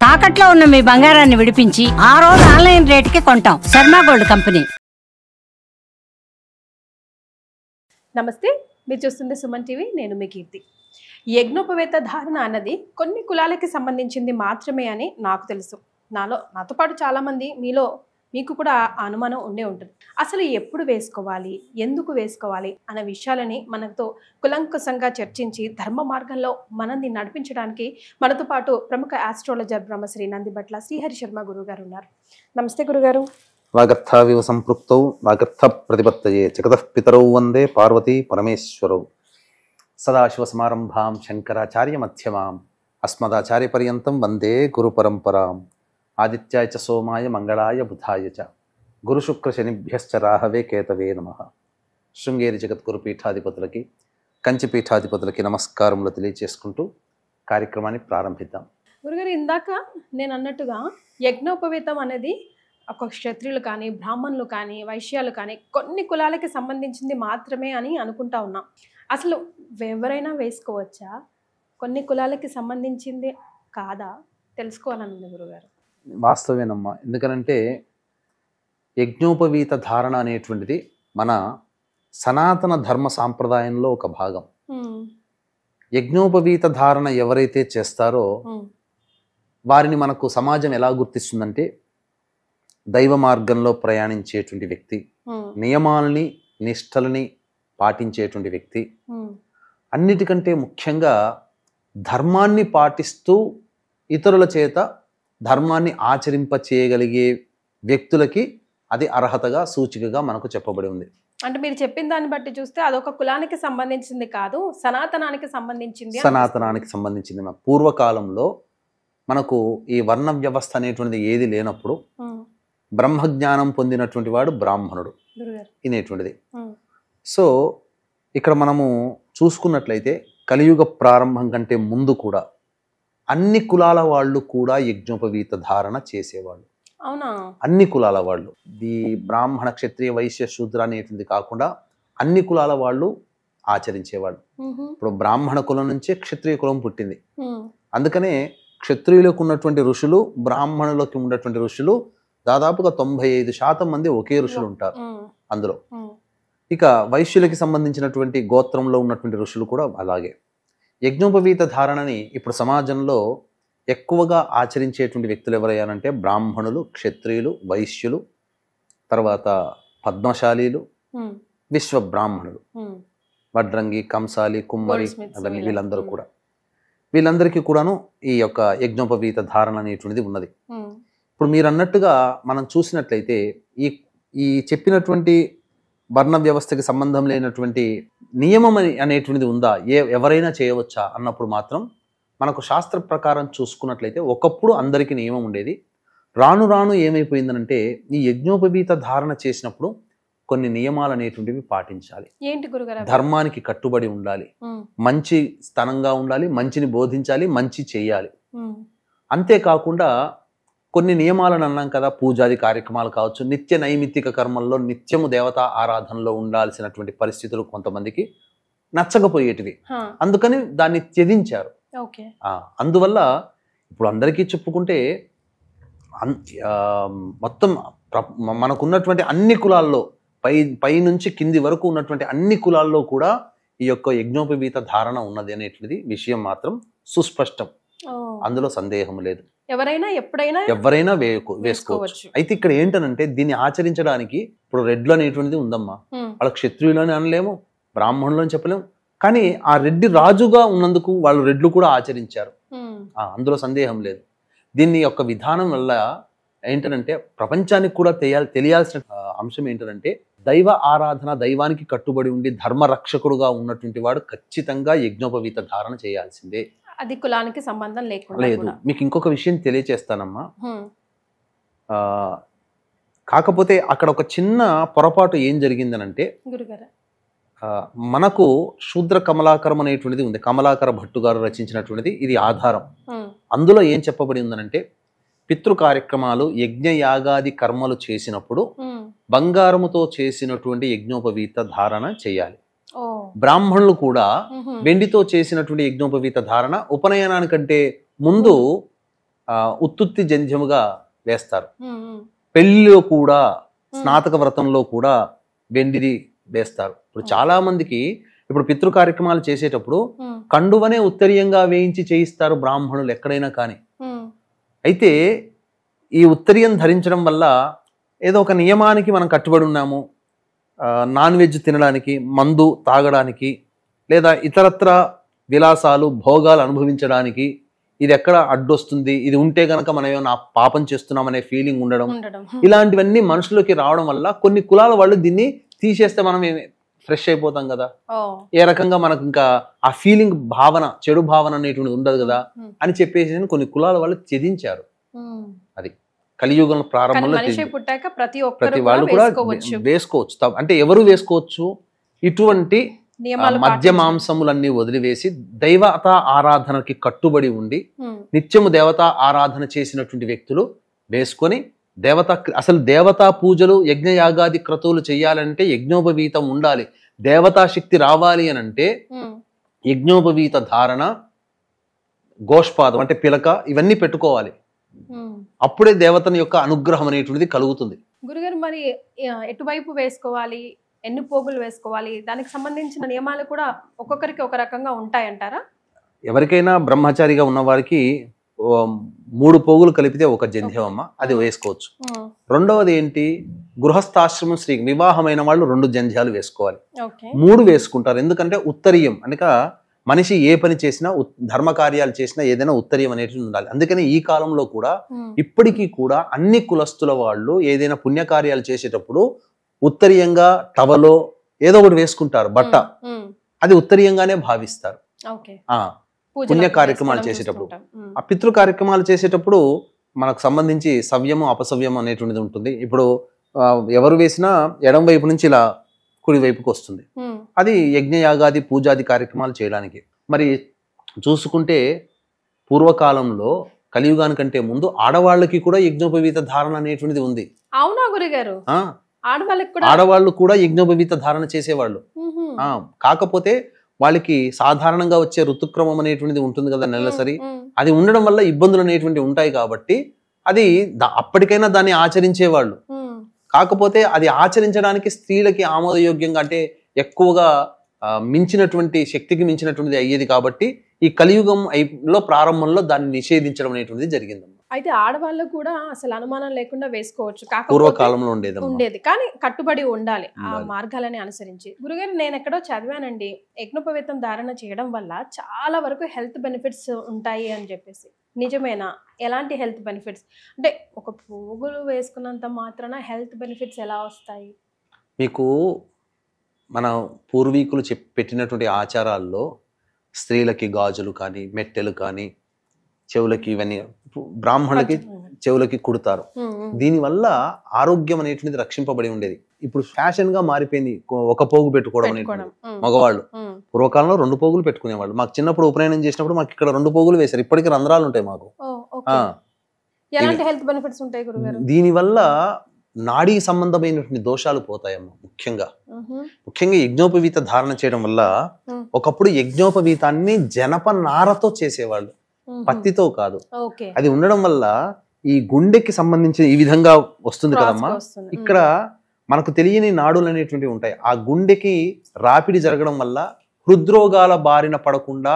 తాకట్లో ఉన్న మీ బంగారాన్ని విడిపించి ఆ రోజు ఆన్లైన్ రేటుకి కొంటాం. Sharma gold company. నమస్తే, మీరు చూస్తుంది సుమన్ టీవీ. నేను మీ కీర్తి. యజ్ఞోపవేత ధారణ అన్నది కొన్ని కులాలకి సంబంధించింది మాత్రమే అని నాకు తెలుసు. నాతో పాటు చాలామంది మీకు కూడా ఆ అనుమానం ఉండే ఉంటుంది. అసలు ఎప్పుడు వేసుకోవాలి, ఎందుకు వేసుకోవాలి అన్న విషయాలని మనతో కులంకుశంగా చర్చించి ధర్మ మార్గంలో మనల్ని నడిపించడానికి మనతో పాటు ప్రముఖ ఆస్ట్రాలజర్ బ్రహ్మశ్రీ నందిబట్ల శ్రీహరి శర్మ గురుగారు ఉన్నారు. నమస్తే గురుగారు. వాగర్థావివ సంపృక్తౌ వాగర్థ ప్రతిపత్తయే జగతః పితరౌ వందే పార్వతీ పరమేశ్వరౌ. సదాశివ సమారంభాం శంకరాచార్య మధ్యమాం అస్మదాచార్య పర్యంతం వందే గురు పరంపరాం. ఆదిత్యాయ చ సోమాయ మంగళాయ బుధాయ చ గురు శుక్ర శనిభ్యశ్చ రాహవే కేతవే నమః. శృంగేరి జగద్గురు పీఠాధిపతులకి, కంచి పీఠాధిపతులకి నమస్కారములు తెలియజేసుకుంటూ కార్యక్రమాన్ని ప్రారంభిద్దాం. గురుగారు, ఇందాక నేను అన్నట్టుగా యజ్ఞోపవేతం అనేది ఒక క్షత్రియులు కానీ, బ్రాహ్మణులు కానీ, వైశ్యాలు కానీ కొన్ని కులాలకి సంబంధించింది మాత్రమే అని అనుకుంటా ఉన్నాం. అసలు ఎవరైనా వేసుకోవచ్చా? కొన్ని కులాలకి సంబంధించింది కాదా? తెలుసుకోవాలని ఉంది గురుగారు. వాస్తవేనమ్మా. ఎందుకనంటే యజ్ఞోపవీత ధారణ అనేటువంటిది మన సనాతన ధర్మ సాంప్రదాయంలో ఒక భాగం. యజ్ఞోపవీత ధారణ ఎవరైతే చేస్తారో వారిని మనకు సమాజం ఎలా గుర్తిస్తుందంటే దైవ మార్గంలో ప్రయాణించేటువంటి వ్యక్తి, నియమాలని నిష్టలని పాటించేటువంటి వ్యక్తి, అన్నిటికంటే ముఖ్యంగా ధర్మాన్ని పాటిస్తూ ఇతరుల చేత ధర్మాన్ని ఆచరింప చేయగలిగే వ్యక్తులకి అది అర్హతగా సూచికగా మనకు చెప్పబడి ఉంది. అంటే మీరు చెప్పిన దాన్ని బట్టి చూస్తే అదొక కులానికి సంబంధించింది కాదు, సనాతనానికి సంబంధించింది. సనాతనానికి సంబంధించింది. పూర్వకాలంలో మనకు ఈ వర్ణ వ్యవస్థ అనేటువంటిది ఏది లేనప్పుడు బ్రహ్మజ్ఞానం పొందినటువంటి వాడు బ్రాహ్మణుడు అనేటువంటిది. సో ఇక్కడ మనము చూసుకున్నట్లయితే కలియుగ ప్రారంభం కంటే ముందు కూడా అన్ని కులాల వాళ్ళు కూడా యజ్ఞోపవీత ధారణ చేసేవాళ్ళు. అవునా? అన్ని కులాల వాళ్ళు, ఈ బ్రాహ్మణ క్షత్రియ వైశ్య శూద్ర అనేటువంటి కాకుండా అన్ని కులాల వాళ్ళు ఆచరించేవాళ్ళు. ఇప్పుడు బ్రాహ్మణ కులం నుంచే క్షత్రియ కులం పుట్టింది. అందుకనే క్షత్రియులకు ఉన్నటువంటి ఋషులు, బ్రాహ్మణులకు ఉన్నటువంటి ఋషులు దాదాపుగా 95% మంది ఒకే ఋషులు ఉంటారు అందులో. ఇక వైశ్యులకి సంబంధించినటువంటి గోత్రంలో ఉన్నటువంటి ఋషులు కూడా అలాగే. యజ్ఞోపవీత ధారణని ఇప్పుడు సమాజంలో ఎక్కువగా ఆచరించేటువంటి వ్యక్తులు ఎవరయ్యారంటే బ్రాహ్మణులు, క్షత్రియులు, వైశ్యులు, తర్వాత పద్మశాలీలు, విశ్వ బ్రాహ్మణులు, వడ్రంగి, కంసాలి, కుమ్మరి, అవన్నీ వీళ్ళందరికీ కూడాను ఈ యొక్క యజ్ఞోపవీత ధారణ అనేటువంటిది ఉన్నది. ఇప్పుడు మీరు అన్నట్టుగా మనం చూసినట్లయితే ఈ చెప్పినటువంటి వర్ణ వ్యవస్థకి సంబంధం లేనటువంటి నియమం అనేటువంటిది ఉందా, ఎవరైనా చేయవచ్చా అన్నప్పుడు మాత్రం మనకు శాస్త్ర ప్రకారం చూసుకున్నట్లయితే ఒకప్పుడు అందరికీ నియమం ఉండేది. రాను రాను ఏమైపోయిందనంటే ఈ యజ్ఞోపవీత ధారణ చేసినప్పుడు కొన్ని నియమాలు అనేటువంటివి పాటించాలి. ఏంటి గురుగారు? ధర్మానికి కట్టుబడి ఉండాలి, మంచి స్థానంగా ఉండాలి, మంచిని బోధించాలి, మంచి చేయాలి. అంతేకాకుండా కొన్ని నియమాలను అన్నాం కదా, పూజాది కార్యక్రమాలు కావచ్చు, నిత్య నైమిత్తిక కర్మల్లో నిత్యము దేవతా ఆరాధనలో ఉండాల్సినటువంటి పరిస్థితులు కొంతమందికి నచ్చకపోయేటివి. అందుకని దాన్ని త్యజించారు. అందువల్ల ఇప్పుడు అందరికీ చెప్పుకుంటే మొత్తం మనకున్నటువంటి అన్ని కులాల్లో పై నుంచి కింది వరకు ఉన్నటువంటి అన్ని కులాల్లో కూడా ఈ యొక్క యజ్ఞోపవీత ధారణ ఉన్నది అనేటువంటిది విషయం మాత్రం సుస్పష్టం. అందులో సందేహం లేదు. ఎవరైనా వేసుకోవచ్చు. అయితే ఇక్కడ ఏంటనంటే దీన్ని ఆచరించడానికి ఇప్పుడు రెడ్లు అనేటువంటిది ఉందమ్మా. వాళ్ళ క్షత్రియులు అని అనలేము, బ్రాహ్మణులు అని చెప్పలేము. కానీ ఆ రెడ్డి రాజుగా ఉన్నందుకు వాళ్ళు రెడ్లు కూడా ఆచరించారు. అందులో సందేహం లేదు. దీన్ని యొక్క విధానం వల్ల ఏంటనంటే ప్రపంచానికి కూడా తెలియాల్సిన అంశం ఏంటంటే దైవ ఆరాధన, దైవానికి కట్టుబడి ఉండి ధర్మ రక్షకుడుగా ఉన్నటువంటి వాడు ఖచ్చితంగా యజ్ఞోపవీత ధారణ చేయాల్సిందే. అది కులానికి సంబంధం లేదు. మీకు ఇంకొక విషయం తెలియచేస్తానమ్మా. కాకపోతే అక్కడ ఒక చిన్న పొరపాటు ఏం జరిగిందనంటే మనకు శూద్ర కమలాకరం అనేటువంటిది ఉంది. కమలాకర భట్టు గారు రచించినటువంటిది, ఇది ఆధారం. అందులో ఏం చెప్పబడి ఉందనంటే పితృ కార్యక్రమాలు, యజ్ఞ యాగాది కర్మలు చేసినప్పుడు బంగారముతో చేసినటువంటి యజ్ఞోపవీత ధారణ చేయాలి. బ్రాహ్మణులు కూడా వెండితో చేసినటువంటి యజ్ఞోపవీత ధారణ ఉపనయనానికంటే ముందు ఉత్తుత్తి జంధ్యముగా వేస్తారు. పెళ్లిలో కూడా స్నాతక వ్రతంలో కూడా వెండిది వేస్తారు. ఇప్పుడు చాలా మందికి ఇప్పుడు పితృ కార్యక్రమాలు చేసేటప్పుడు కండువనే ఉత్తరీయంగా వేయించి చేయిస్తారు బ్రాహ్మణులు ఎక్కడైనా కానీ. అయితే ఈ ఉత్తరీయం ధరించడం వల్ల ఏదో ఒక నియమానికి మనం కట్టుబడి ఉన్నాము, నాన్ వెజ్ తినడానికి, మందు తాగడానికి, లేదా ఇతరత్ర విలాసాలు భోగాలు అనుభవించడానికి ఇది ఎక్కడ అడ్డొస్తుంది, ఇది ఉంటే గనక మనం ఏమైనా పాపం చేస్తున్నామనే ఫీలింగ్ ఉండడం, ఇలాంటివన్నీ మనుషులకి రావడం వల్ల కొన్ని కులాల వాళ్ళు దీన్ని తీసేస్తే మనం ఫ్రెష్ అయిపోతాం కదా, ఏ రకంగా మనకు ఇంకా ఆ ఫీలింగ్ భావన, చెడు భావన అనేటువంటి ఉండదు కదా అని చెప్పేసి కొన్ని కులాల వాళ్ళు త్యజించారు. అది కలియుగం ప్రారంభంలో ప్రతి వాళ్ళు కూడా వేసుకోవచ్చు. అంటే ఎవరు వేసుకోవచ్చు, ఇటువంటి మద్య మాంసములన్నీ వదిలివేసి దైవత ఆరాధనకి కట్టుబడి ఉండి నిత్యము దేవతా ఆరాధన చేసినటువంటి వ్యక్తులు వేసుకొని అసలు దేవతా పూజలు యజ్ఞయాగాది క్రతువులు చేయాలంటే యజ్ఞోపవీతం ఉండాలి. దేవతా శక్తి రావాలి అని అంటే యజ్ఞోపవీత ధారణ, గోష్పాదం అంటే పిలక, ఇవన్నీ పెట్టుకోవాలి. అప్పుడే దేవతని యొక్క అనుగ్రహం అనేటువంటిది కలుగుతుంది. గురుగారు, మరి ఎటువైపు వేసుకోవాలి, ఎన్ని పోగులు వేసుకోవాలి, దానికి సంబంధించిన నియమాలు కూడా ఒక్కొక్కరికి ఒక రకంగా ఉంటాయంటారా? ఎవరికైనా బ్రహ్మచారిగా ఉన్న వారికి 3 పోగులు కలిపితే ఒక జంధ్యమమ్మ, అది వేసుకోవచ్చు. రెండవది ఏంటి, గృహస్థాశ్రమం స్త్రీ వివాహమైన వాళ్ళు 2 జంధ్యాలు వేసుకోవాలి. 3 వేసుకుంటారు. ఎందుకంటే ఉత్తరీయం అనక మనిషి ఏ పని చేసినా, ధర్మ కార్యాలు చేసినా ఏదైనా ఉత్తరీయం అనేది ఉండాలి. అందుకని ఈ కాలంలో కూడా ఇప్పటికీ కూడా అన్ని కులస్తుల వాళ్ళు ఏదైనా పుణ్యకార్యాలు చేసేటప్పుడు ఉత్తరీయంగా టవలో ఏదో ఒకటి వేసుకుంటారు, బట్ట. అది ఉత్తరీయంగానే భావిస్తారు. పుణ్య కార్యక్రమాలు చేసేటప్పుడు, ఆ పితృ కార్యక్రమాలు చేసేటప్పుడు మనకు సంబంధించి సవ్యము అపసవ్యం అనేటువంటిది ఉంటుంది. ఇప్పుడు ఎవరు వేసినా ఎడం వైపు నుంచి ఇలా కుడి వైపుకి వస్తుంది. అది యజ్ఞయాగాది పూజాది కార్యక్రమాలు చేయడానికి. మరి చూసుకుంటే పూర్వకాలంలో కలియుగానికంటే ముందు ఆడవాళ్ళకి కూడా యజ్ఞోపవీత ధారణ అనేటువంటిది ఉంది. అవునా గురుగారు? ఆడవాళ్ళు కూడా యజ్ఞోపవీత ధారణ చేసేవాళ్ళు. కాకపోతే వాళ్ళకి సాధారణంగా వచ్చే ఋతుక్రమం అనేటువంటిది ఉంటుంది కదా, నెలసరి. అది ఉండడం వల్ల ఇబ్బందులు అనేటువంటివి ఉంటాయి కాబట్టి అది అప్పటికైనా దాన్ని ఆచరించేవాళ్ళు. కాకపోతే అది ఆచరించడానికి స్త్రీలకి ఆమోదయోగ్యంగా, అంటే ఎక్కువగా మించినటువంటి శక్తికి మించినటువంటిది అయ్యేది కాబట్టి ఈ కలియుగం లో ప్రారంభంలో దాన్ని నిషేధించడం అనేటువంటిది జరిగిందమ్మా. అయితే ఆడవాళ్ళు కూడా అసలు అనుమానం లేకుండా వేసుకోవచ్చు, పూర్వకాలంలో ఉండేది, కానీ కట్టుబడి ఉండాలి ఆ మార్గాలని అనుసరించి. గురుగారు, నేను ఎక్కడో చదివానండి, యజ్ఞోపవీతం ధారణ చేయడం వల్ల చాలా వరకు హెల్త్ బెనిఫిట్స్ ఉంటాయి అని చెప్పేసి. నిజమేనా? ఎలాంటి హెల్త్ బెనిఫిట్స్? అంటే ఒక పోగులు వేసుకున్నంత మాత్రాన హెల్త్ బెనిఫిట్స్ ఎలా వస్తాయి? మీకు మన పూర్వీకులు పెట్టినటువంటి ఆచారాల్లో స్త్రీలకి గాజులు కానీ, మెట్టెలు కానీ, చెవులకి, ఇవన్నీ బ్రాహ్మణులకి చెవులకి కుడతారు. దీనివల్ల ఆరోగ్యం అనేటువంటిది రక్షింపబడి ఉండేది. ఇప్పుడు ఫ్యాషన్ గా మారిపోయింది ఒక పోగు పెట్టుకోవడం అనేటువంటి. మగవాళ్ళు పూర్వకాలంలో 2 పోగులు పెట్టుకునేవాళ్ళు. మాకు చిన్నప్పుడు ఉపనయనం చేసినప్పుడు మాకు ఇక్కడ 2 పోగులు వేశారు. ఇప్పటికీ రంధ్రాలు ఉంటాయి మాకు. దీనివల్ల నాడీ సంబంధమైనటువంటి దోషాలు పోతాయమ్మా. ముఖ్యంగా యజ్ఞోపవీత ధారణ చేయడం వల్ల, ఒకప్పుడు యజ్ఞోపవీతాన్ని జనప నారతో చేసేవాళ్ళు, పత్తితో కాదు. అది ఉండడం వల్ల ఈ గుండెకి సంబంధించిన ఈ విధంగా వస్తుంది కదమ్మా. ఇక్కడ మనకు తెలియని నాడులు అనేటువంటివి ఉంటాయి. ఆ గుండెకి రాపిడి జరగడం వల్ల హృద్రోగాల బారిన పడకుండా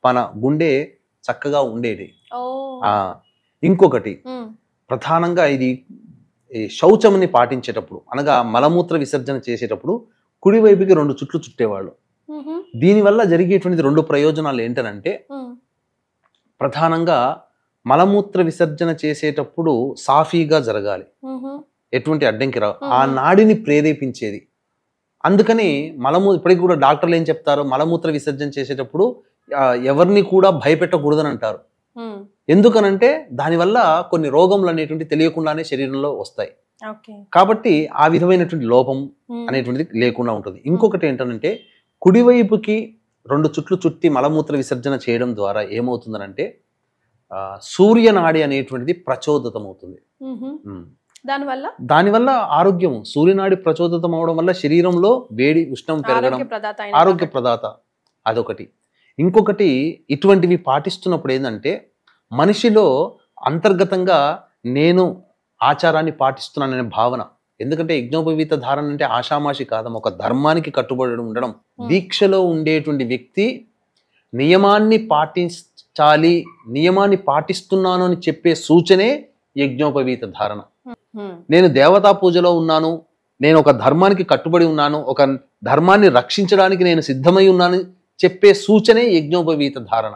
మన గుండె చక్కగా ఉండేది. ఇంకొకటి ప్రధానంగా ఇది శౌచముని పాటించేటప్పుడు, అనగా మలమూత్ర విసర్జన చేసేటప్పుడు కుడివైపుకి 2 చుట్లు చుట్టేవాళ్ళు. దీనివల్ల జరిగేటువంటిది 2 ప్రయోజనాలు ఏంటనంటే, ప్రధానంగా మలమూత్ర విసర్జన చేసేటప్పుడు సాఫీగా జరగాలి, ఎటువంటి అడ్డంకి రావు, ఆ నాడిని ప్రేరేపించేది. అందుకని ఇప్పటికి కూడా డాక్టర్లు ఏం చెప్తారు, మలమూత్ర విసర్జన చేసేటప్పుడు ఎవరిని కూడా భయపెట్టకూడదని అంటారు. ఎందుకనంటే దానివల్ల కొన్ని రోగములు అనేటువంటి తెలియకుండానే శరీరంలో వస్తాయి. కాబట్టి ఆ విధమైనటువంటి లోపం అనేటువంటిది లేకుండా ఉంటుంది. ఇంకొకటి ఏంటంటే, కుడివైపుకి 2 చుట్లు చుట్టి మలమూత్ర విసర్జన చేయడం ద్వారా ఏమవుతుందనంటే సూర్యనాడి అనేటువంటిది ప్రచోదితం అవుతుంది. దానివల్ల ఆరోగ్యం, సూర్యనాడి ప్రచోదితం అవడం వల్ల శరీరంలో వేడి ఉష్ణం పెరగడం, ఆరోగ్య ప్రదాత, అదొకటి. ఇంకొకటి, ఇటువంటివి పాటిస్తున్నప్పుడు ఏంటంటే మనిషిలో అంతర్గతంగా నేను ఆచారాన్ని పాటిస్తున్నాననే భావన. ఎందుకంటే యజ్ఞోపవీత ధారణ అంటే ఆషామాషి కాదమ్మ, ఒక ధర్మానికి కట్టుబడి ఉండడం. దీక్షలో ఉండేటువంటి వ్యక్తి నియమాన్ని పాటించాలి, నియమాన్ని పాటిస్తున్నాను అని చెప్పే సూచనే యజ్ఞోపవీత ధారణ. నేను దేవతా పూజలో ఉన్నాను, నేను ఒక ధర్మానికి కట్టుబడి ఉన్నాను, ఒక ధర్మాన్ని రక్షించడానికి నేను సిద్ధమై ఉన్నాను చెప్పే సూచనే యజ్ఞోపవీత ధారణ.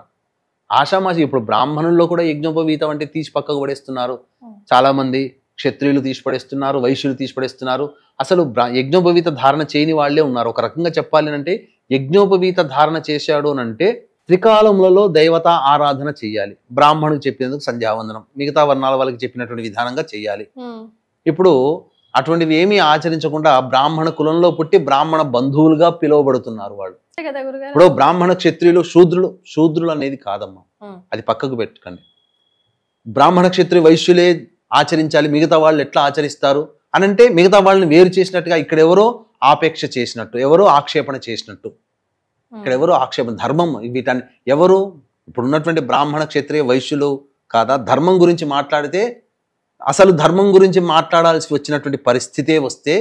ఆషామాషి ఇప్పుడు బ్రాహ్మణుల్లో కూడా యజ్ఞోపవీతం అంటే తీసి పక్కకు పడేస్తున్నారు. చాలా మంది క్షత్రియులు తీసిపడేస్తున్నారు, వైశ్యులు తీసిపడేస్తున్నారు. అసలు యజ్ఞోపవీత ధారణ చేయని వాళ్ళే ఉన్నారు. ఒక రకంగా చెప్పాలి అంటే యజ్ఞోపవీత ధారణ చేశాడు అని అంటే త్రికాలములలో దైవతా ఆరాధన చెయ్యాలి. బ్రాహ్మణుడికి చెప్పినందుకు సంధ్యావందనం, మిగతా వర్ణాల వాళ్ళకి చెప్పినటువంటి విధానంగా చెయ్యాలి. ఇప్పుడు అటువంటివి ఏమీ ఆచరించకుండా బ్రాహ్మణ కులంలో పుట్టి బ్రాహ్మణ బంధువులుగా పిలువబడుతున్నారు వాళ్ళు. ఇప్పుడు బ్రాహ్మణ క్షత్రియులు శూద్రులు అనేది కాదమ్మా, అది పక్కకు పెట్టుకోండి. బ్రాహ్మణ క్షత్రియ వైశ్యులే ఆచరించాలి, మిగతా వాళ్ళు ఎట్లా ఆచరిస్తారు అని అంటే మిగతా వాళ్ళని వేరు చేసినట్టుగా ఇక్కడ ఎవరో ఆపేక్ష చేసినట్టు, ఎవరో ఆక్షేపణ చేసినట్టు. ఇక్కడ ఎవరో ఆక్షేపణ, ధర్మం వీటాన్ని ఎవరు ఇప్పుడు ఉన్నటువంటి బ్రాహ్మణ క్షత్రియ వైశ్యులు కాదా? ధర్మం గురించి మాట్లాడితే అసలు ధర్మం గురించి మాట్లాడాల్సి వచ్చినటువంటి పరిస్థితే వస్తే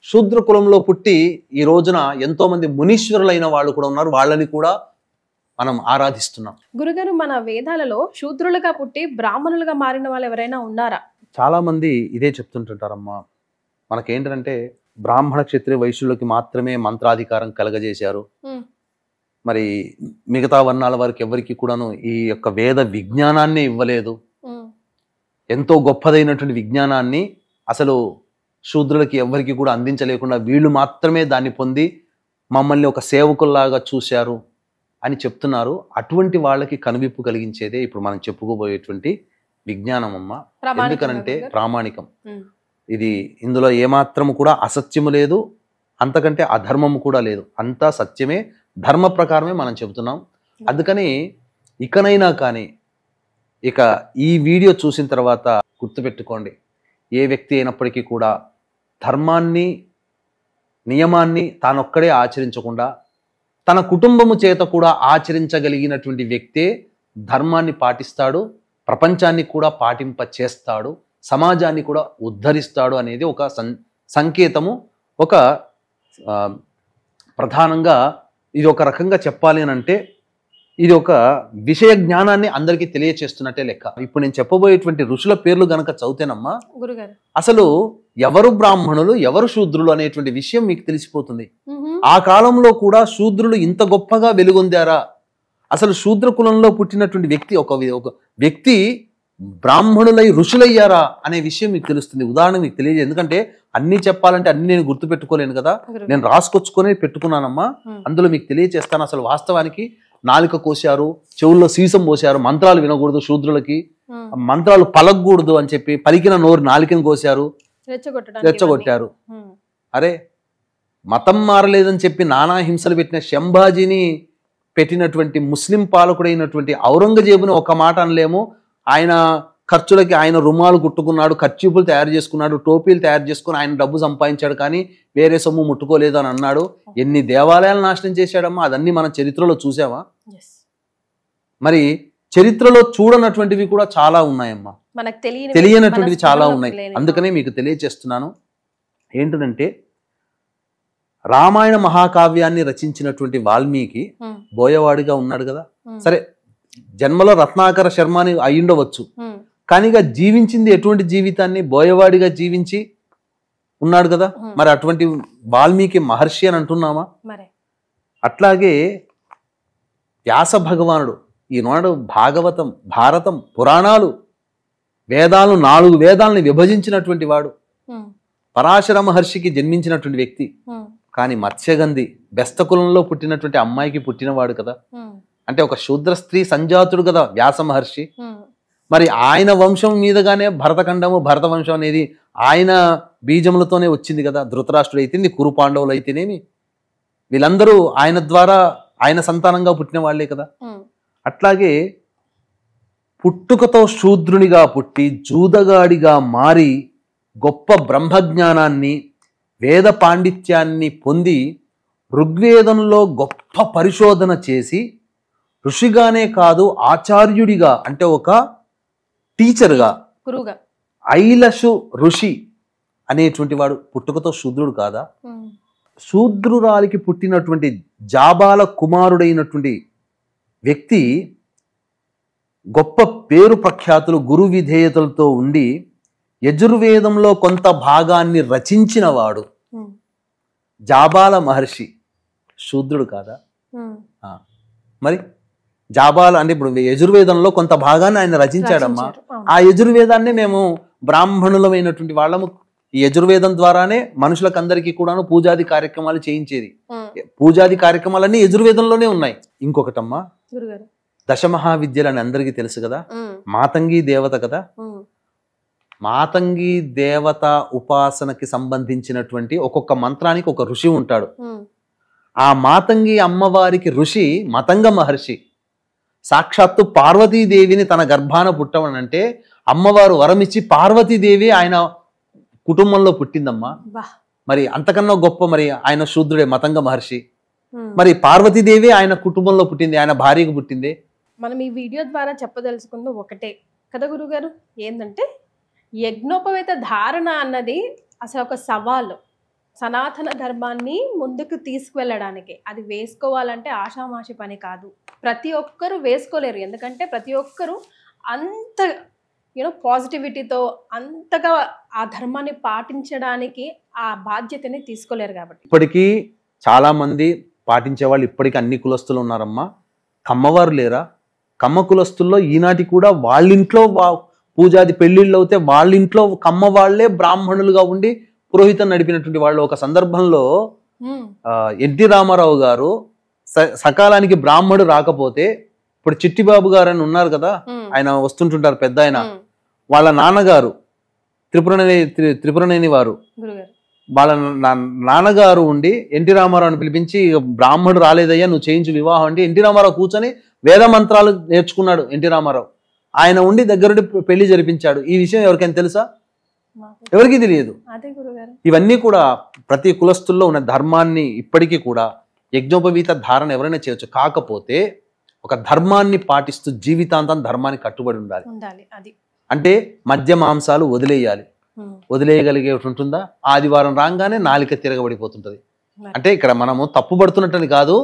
శూద్ర కులంలో పుట్టి ఈ రోజున ఎంతో మంది మునీశ్వరులైన వాళ్ళు కూడా ఉన్నారు. వాళ్ళని కూడా మనం ఆరాధిస్తున్నాం. గురుగారు, మన వేదాలలో శూద్రులుగా పుట్టి బ్రాహ్మణులుగా మారిన వాళ్ళు ఎవరైనా ఉన్నారా? చాలా మంది ఇదే చెప్తుంటుంటారమ్మా. మనకేంటంటే బ్రాహ్మణ క్షత్రియ వైశ్యులకి మాత్రమే మంత్రాధికారం కలగజేశారు, మరి మిగతా వర్ణాల వారికి ఎవరికి కూడాను ఈ యొక్క వేద విజ్ఞానాన్ని ఇవ్వలేదు. ఎంతో గొప్పదైనటువంటి విజ్ఞానాన్ని అసలు శూద్రులకి ఎవరికి కూడా అందించలేకుండా వీళ్ళు మాత్రమే దాన్ని పొంది మమ్మల్ని ఒక సేవకుల్లాగా చూశారు అని చెప్తున్నారు. అటువంటి వాళ్ళకి కనువిప్పు కలిగించేదే ఇప్పుడు మనం చెప్పుకోబోయేటువంటి విజ్ఞానం అమ్మ. ఎందుకనంటే ప్రామాణికం. ఇది ఇందులో ఏమాత్రము కూడా అసత్యము లేదు, అంతకంటే అధర్మము కూడా లేదు, అంతా సత్యమే, ధర్మ ప్రకారమే మనం చెబుతున్నాం. అందుకని ఇకనైనా కానీ ఇక ఈ వీడియో చూసిన తర్వాత గుర్తుపెట్టుకోండి, ఏ వ్యక్తి అయినప్పటికీ కూడా ధర్మాన్ని నియమాన్ని తానొక్కడే ఆచరించకుండా తన కుటుంబము చేత కూడా ఆచరించగలిగినటువంటి వ్యక్తే ధర్మాన్ని పాటిస్తాడు, ప్రపంచాన్ని కూడా పాటింప చేస్తాడు, సమాజాన్ని కూడా ఉద్ధరిస్తాడు అనేది ఒక సంకేతము. ఒక ప్రధానంగా ఇది ఒక రకంగా చెప్పాలి అని అంటే ఇది ఒక విషయ జ్ఞానాన్ని అందరికీ తెలియచేస్తున్నట్టే లెక్క. ఇప్పుడు నేను చెప్పబోయేటువంటి ఋషుల పేర్లు గనక చదివితేనమ్మా అసలు ఎవరు బ్రాహ్మణులు ఎవరు శూద్రులు అనేటువంటి విషయం మీకు తెలిసిపోతుంది. ఆ కాలంలో కూడా శూద్రులు ఇంత గొప్పగా వెలుగొందారా? అసలు శూద్ర కులంలో పుట్టినటువంటి వ్యక్తి ఒక వ్యక్తి బ్రాహ్మణులై ఋషులయ్యారా అనే విషయం మీకు తెలుస్తుంది. ఉదాహరణ మీకు తెలియదు, ఎందుకంటే అన్ని చెప్పాలంటే అన్ని నేను గుర్తు పెట్టుకోలేను కదా, నేను రాసుకొచ్చుకొని పెట్టుకున్నానమ్మా. అందులో మీకు తెలియచేస్తాను. అసలు వాస్తవానికి నాలుక కోశారు, చెవుల్లో సీసం పోశారు, మంత్రాలు వినకూడదు శూద్రులకి, మంత్రాలు పలకూడదు అని చెప్పి పలికిన నోరు నాలుకను కోశారు, రెచ్చగొట్టారు. అరే మతం మారలేదని చెప్పి నానా హింసలు పెట్టిన శంభాజీని పెట్టినటువంటి ముస్లిం పాలకుడైనటువంటి ఔరంగజేబుని ఒక మాట అనలేము. ఆయన ఖర్చులకి ఆయన రుమాలు కుట్టుకున్నాడు, కర్చీపులు తయారు చేసుకున్నాడు, టోపీలు తయారు చేసుకుని ఆయన డబ్బు సంపాదించాడు, కానీ వేరే సొమ్ము ముట్టుకోలేదు అని అన్నాడు. ఎన్ని దేవాలయాలు నాశనం చేశాడమ్మా, అదన్నీ మనం చరిత్రలో చూసామా? మరి చరిత్రలో చూడనటువంటివి కూడా చాలా ఉన్నాయమ్మా, తెలియనటువంటివి చాలా ఉన్నాయి. అందుకనే మీకు తెలియచేస్తున్నాను. ఏంటంటే రామాయణ మహాకావ్యాన్ని రచించినటువంటి వాల్మీకి బోయవాడిగా ఉన్నాడు కదా, సరే జన్మలో రత్నాకర శర్మ అని అయ్యుండవచ్చు, కానీ జీవించింది ఎటువంటి జీవితాన్ని? బోయవాడిగా జీవించి ఉన్నాడు కదా. మరి అటువంటి వాల్మీకి మహర్షి అని అంటున్నామా? అట్లాగే వ్యాస భగవానుడు ఈనాడు భాగవతం, భారతం, పురాణాలు, వేదాలను 4 వేదాలను విభజించినటువంటి వాడు, పరాశర మహర్షికి జన్మించినటువంటి వ్యక్తి. కానీ మత్స్యగంధి బెస్త కులంలో పుట్టినటువంటి అమ్మాయికి పుట్టినవాడు కదా. అంటే ఒక శూద్ర స్త్రీ సంజాతుడు కదా వ్యాస మహర్షి. మరి ఆయన వంశం మీదగానే భరతఖండము, భరత వంశం అనేది ఆయన బీజములతోనే వచ్చింది కదా. ధృతరాష్ట్రుడు అయితేంది, కురు పాండవులు అయితేనేమి, వీళ్ళందరూ ఆయన ద్వారా ఆయన సంతానంగా పుట్టిన వాళ్లే కదా. అట్లాగే పుట్టుకతో శూద్రునిగా పుట్టి జూదగాడిగా మారి గొప్ప బ్రహ్మజ్ఞానాన్ని వేద పాండిత్యాన్ని పొంది ఋగ్వేదంలో గొప్ప పరిశోధన చేసి ఋషిగానే కాదు ఆచార్యుడిగా, అంటే ఒక టీచర్గా గురువుగా. ఐలషు ఋషి అనేటువంటి వాడు పుట్టుకతో శూద్రుడు కాదా? శూద్రురాలికి పుట్టినటువంటి జాబాల కుమారుడైనటువంటి వ్యక్తి గొప్ప పేరు ప్రఖ్యాతులు గురు విధేయతలతో ఉండి యజుర్వేదంలో కొంత భాగాన్ని రచించిన వాడు జాబాల మహర్షి శూద్రుడు కాదా? మరి జాబాల అంటే ఇప్పుడు యజుర్వేదంలో కొంత భాగాన్ని ఆయన రచించాడమ్మా. ఆ యజుర్వేదాన్ని మేము బ్రాహ్మణులమైనటువంటి వాళ్ళము ఈ యజుర్వేదం ద్వారానే మనుషులకు అందరికీ కూడాను పూజాది కార్యక్రమాలు చేయించేది. పూజాది కార్యక్రమాలన్నీ యజుర్వేదంలోనే ఉన్నాయి. ఇంకొకటమ్మా, దశమహావిద్యలు అని అందరికీ తెలుసు కదా, మాతంగి దేవత కదా. మాతంగి దేవత ఉపాసనకి సంబంధించినటువంటి ఒక్కొక్క మంత్రానికి ఒక ఋషి ఉంటాడు. ఆ మాతంగి అమ్మవారికి ఋషి మతంగ మహర్షి. సాక్షాత్తు పార్వతీదేవిని తన గర్భాన పుట్టవనంటే అమ్మవారు వరమిచ్చి పార్వతీదేవి ఆయన కుటుంబంలో పుట్టిందమ్మా. మరి అంతకన్నా గొప్ప మరి ఆయన శూద్రుడే మతంగ మహర్షి. మరి పార్వతీదేవి ఆయన కుటుంబంలో పుట్టింది, ఆయన భార్యకు పుట్టింది. మనం ఈ వీడియో ద్వారా చెప్పదలుచుకుంది ఒకటే కదా గురుగారు, ఏంటంటే యజ్ఞోపవేత ధారణ అన్నది అసలు ఒక సవాలు. సనాతన ధర్మాన్ని ముందుకు తీసుకువెళ్ళడానికి అది వేసుకోవాలంటే ఆషామాషి పని కాదు. ప్రతి ఒక్కరూ వేసుకోలేరు, ఎందుకంటే ప్రతి ఒక్కరూ అంత పాజిటివిటీతో అంతగా ఆ ధర్మాన్ని పాటించడానికి ఆ బాధ్యతని తీసుకోలేరు కాబట్టి. ఇప్పటికీ చాలా మంది పాటించే వాళ్ళు ఇప్పటికీ అన్ని కులస్తులు ఉన్నారమ్మా. కమ్మవారు లేరా? కమ్మ కులస్తుల్లో ఈనాటి కూడా వాళ్ళింట్లో పూజాది పెళ్లిళ్ళు అవుతే వాళ్ళింట్లో కమ్మ వాళ్లే బ్రాహ్మణులుగా ఉండి పురోహితం నడిపినటువంటి వాళ్ళు. ఒక సందర్భంలో ఎన్టీ రామారావు గారు సకాలానికి బ్రాహ్మడు రాకపోతే, ఇప్పుడు చిట్టిబాబు గారు అని ఉన్నారు కదా, ఆయన వస్తుంటుంటారు పెద్ద ఆయన, వాళ్ళ నాన్నగారు త్రిపురనేని వారు, వాళ్ళ నాన్నగారు ఉండి ఎన్టీ రామారావుని పిలిపించి బ్రాహ్మడు రాలేదయ్యా నువ్వు చేయించు వివాహం అంటే ఎన్టీ రామారావు కూర్చొని వేద మంత్రాలు నేర్చుకున్నాడు. ఎన్టీ రామారావు ఆయన ఉండి దగ్గరుండి పెళ్లి జరిపించాడు. ఈ విషయం ఎవరికైనా తెలుసా? ఎవరికి తెలియదు. ఇవన్నీ కూడా ప్రతి కులస్తుల్లో ఉన్న ధర్మాన్ని ఇప్పటికీ కూడా యజ్ఞోపవీత ధారణ ఎవరైనా చేయొచ్చు. కాకపోతే ఒక ధర్మాన్ని పాటిస్తూ జీవితాంతం ధర్మాన్ని కట్టుబడి ఉండాలి. అంటే మద్య మాంసాలు వదిలేయాలి. వదిలేయగలిగే ఉంటుందా? ఆదివారం రాగానే నాలిక తిరగబడిపోతుంటది. అంటే ఇక్కడ మనము తప్పుపడుతున్నట్టని కాదు,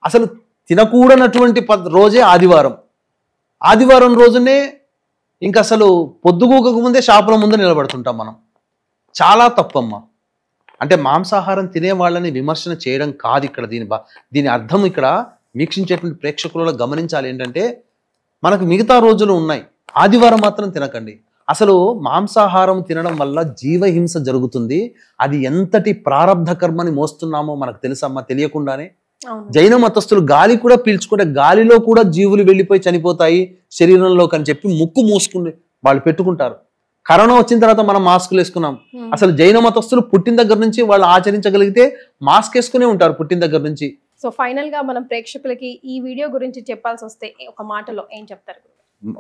అసలు తినకూడనటువంటి రోజే ఆదివారం. ఆదివారం రోజునే ఇంకా అసలు పొద్దుగూకకు ముందే షాపుల ముందు నిలబడుతుంటాం మనం. చాలా తప్పమ్మా. అంటే మాంసాహారం తినే వాళ్ళని విమర్శన చేయడం కాదు ఇక్కడ. దీని అర్థం ఇక్కడ వీక్షించేటువంటి ప్రేక్షకులలో గమనించాలి ఏంటంటే, మనకు మిగతా రోజులు ఉన్నాయి, ఆదివారం మాత్రం తినకండి. అసలు మాంసాహారం తినడం వల్ల జీవహింస జరుగుతుంది. అది ఎంతటి ప్రారబ్ధ కర్మని మోస్తున్నామో మనకు తెలుసమ్మా తెలియకుండానే. జైన మతస్థులు గాలి కూడా పీల్చుకుంటే గాలిలో కూడా జీవులు వెళ్ళిపోయి చనిపోతాయి శరీరంలోకి అని చెప్పి ముక్కు మూసుకుని వాళ్ళు పెట్టుకుంటారు. కరోనా వచ్చిన తర్వాత మనం మాస్కులు వేసుకున్నాం. అసలు జైన మతస్థులు పుట్టిన దగ్గర నుంచి వాళ్ళు ఆచరించగలిగితే మాస్క్ వేసుకునే ఉంటారు పుట్టిన దగ్గర నుంచి. సో ఫైనల్ గా మనం ప్రేక్షకులకి ఈ వీడియో గురించి చెప్పాల్సి వస్తే ఒక మాటలో ఏం చెప్తారు?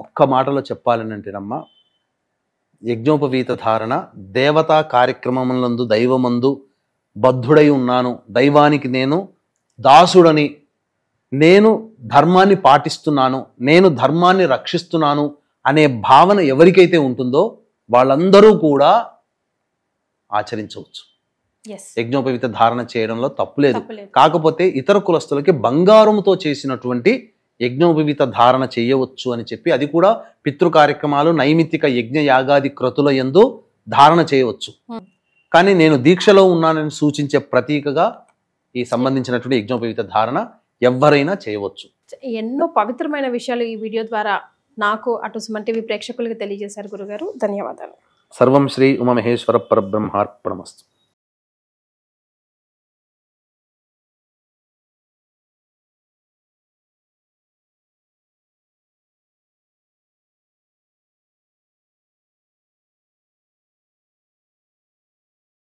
ఒక్క మాటలో చెప్పాలనంటేనమ్మా, యజ్ఞోపవీత ధారణ దేవతా కార్యక్రమములందు దైవమందు బద్ధుడై ఉన్నాను, దైవానికి నేను దాసుడని, నేను ధర్మాన్ని పాటిస్తున్నాను, నేను ధర్మాన్ని రక్షిస్తున్నాను అనే భావన ఎవరికైతే ఉంటుందో వాళ్ళందరూ కూడా ఆచరించవచ్చు. యజ్ఞోపవీత ధారణ చేయడంలో తప్పులేదు. కాకపోతే ఇతర కులస్తులకి బంగారంతో చేసినటువంటి యజ్ఞోపవీత ధారణ చేయవచ్చు అని చెప్పి, అది కూడా పితృ కార్యక్రమాలు నైమిత్తిక యజ్ఞ యాగాది క్రతుల యందు ధారణ చేయవచ్చు. కానీ నేను దీక్షలో ఉన్నానని సూచించే ప్రతీకగా ఈ సంబంధించినటువంటి యజ్ఞోపవీత ధారణ ఎవరైనా చేయవచ్చు. ఎన్నో పవిత్రమైన విషయాలు ఈ వీడియో ద్వారా నాకు అటు సుమన్ టీవీ ప్రేక్షకులకు తెలియజేశారు గురుగారు. ధన్యవాదాలు. సర్వం శ్రీ ఉమామహేశ్వర పరబ్రహ్మార్పణమస్తు.